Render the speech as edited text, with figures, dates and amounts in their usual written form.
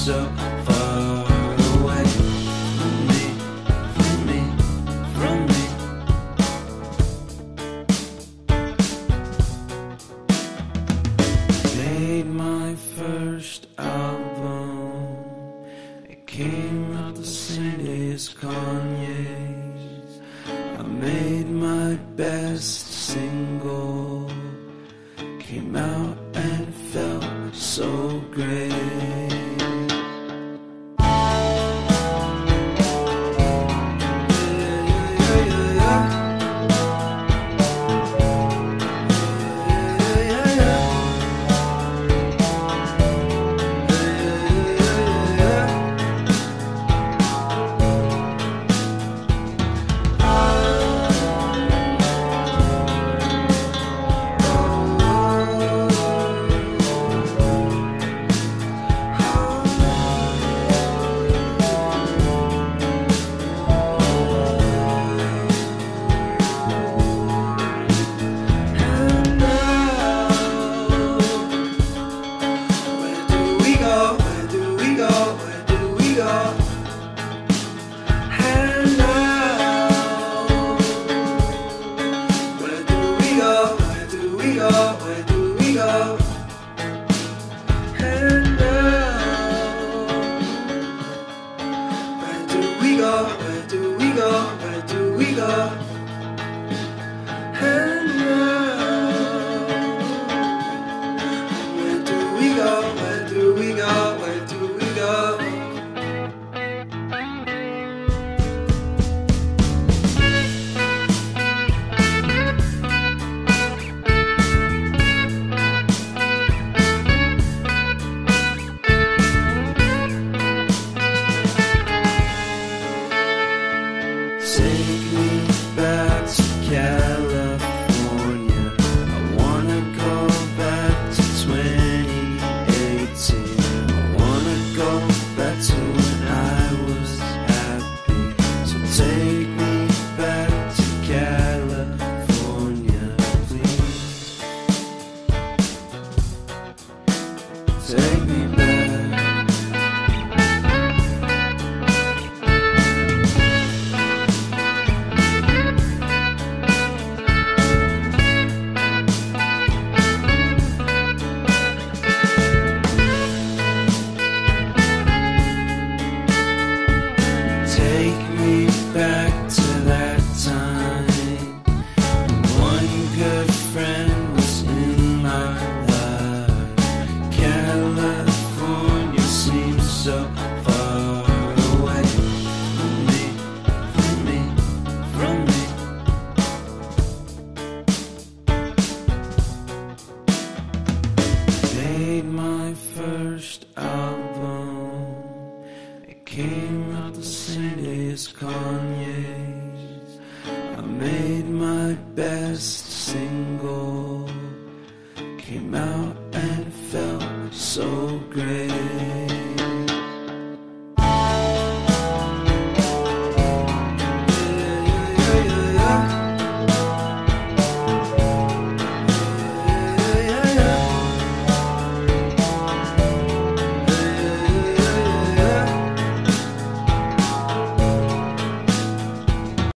so far away from me, from me, from me. Made my first album. It came out the same day as Kanye's. I made my best single. Came out and felt so great. Take me back to California. I wanna go back to 2018. I wanna go back to when I was happy. So take me back to California, please. Take me back. Take me back to that time. One good friend was in my life. California seems so far away from me, from me, from me. Made my first album. It came out the same day as Kanye's. I made my best